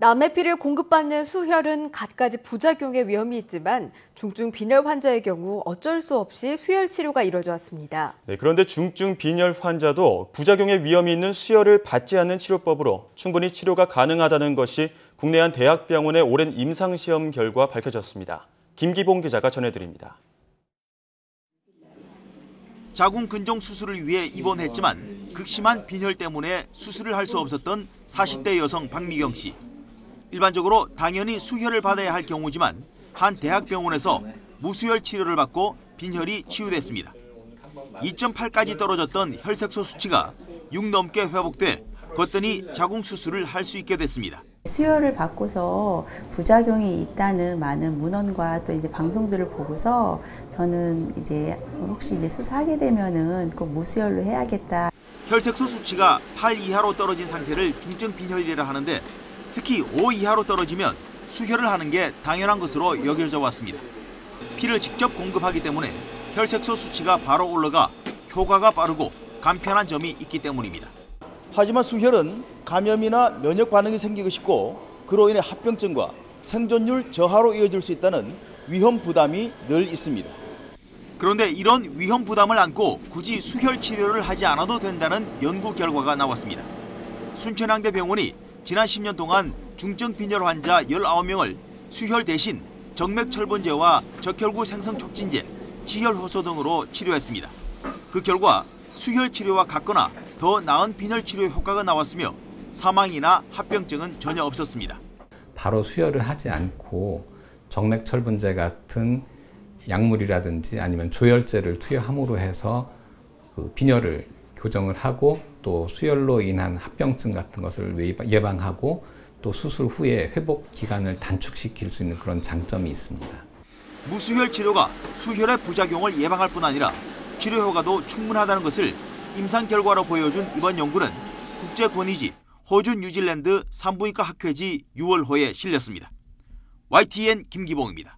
남의 피를 공급받는 수혈은 갖가지 부작용의 위험이 있지만 중증 빈혈 환자의 경우 어쩔 수 없이 수혈 치료가 이뤄져 왔습니다. 네, 그런데 중증 빈혈 환자도 부작용의 위험이 있는 수혈을 받지 않는 치료법으로 충분히 치료가 가능하다는 것이 국내 한 대학병원의 오랜 임상시험 결과 밝혀졌습니다. 김기봉 기자가 전해드립니다. 자궁 근종 수술을 위해 입원했지만 극심한 빈혈 때문에 수술을 할 수 없었던 40대 여성 박미경 씨. 일반적으로 당연히 수혈을 받아야 할 경우지만 한 대학병원에서 무수혈 치료를 받고 빈혈이 치유됐습니다. 2.8까지 떨어졌던 혈색소 수치가 6 넘게 회복돼 거뜬히 자궁 수술을 할 수 있게 됐습니다. 수혈을 받고서 부작용이 있다는 많은 문헌과 또 이제 방송들을 보고서 저는 이제 혹시 수술하게 되면은 꼭 무수혈로 해야겠다. 혈색소 수치가 8 이하로 떨어진 상태를 중증 빈혈이라 하는데 특히 5 이하로 떨어지면 수혈을 하는 게 당연한 것으로 여겨져 왔습니다. 피를 직접 공급하기 때문에 혈색소 수치가 바로 올라가 효과가 빠르고 간편한 점이 있기 때문입니다. 하지만 수혈은 감염이나 면역 반응이 생기기 쉽고 그로 인해 합병증과 생존율 저하로 이어질 수 있다는 위험 부담이 늘 있습니다. 그런데 이런 위험 부담을 안고 굳이 수혈 치료를 하지 않아도 된다는 연구 결과가 나왔습니다. 순천향대병원이 지난 10년 동안 중증 빈혈 환자 19명을 수혈 대신 정맥철분제와 적혈구 생성 촉진제, 지혈효소 등으로 치료했습니다. 그 결과 수혈 치료와 같거나 더 나은 빈혈 치료의 효과가 나왔으며 사망이나 합병증은 전혀 없었습니다. 바로 수혈을 하지 않고 정맥철분제 같은 약물이라든지 아니면 조혈제를 투여함으로 해서 그 빈혈을 교정을 하고 또 수혈로 인한 합병증 같은 것을 예방하고 또 수술 후에 회복 기간을 단축시킬 수 있는 그런 장점이 있습니다. 무수혈 치료가 수혈의 부작용을 예방할 뿐 아니라 치료 효과도 충분하다는 것을 임상 결과로 보여준 이번 연구는 국제 권위지 호주 뉴질랜드 산부인과 학회지 6월호에 실렸습니다. YTN 김기봉입니다.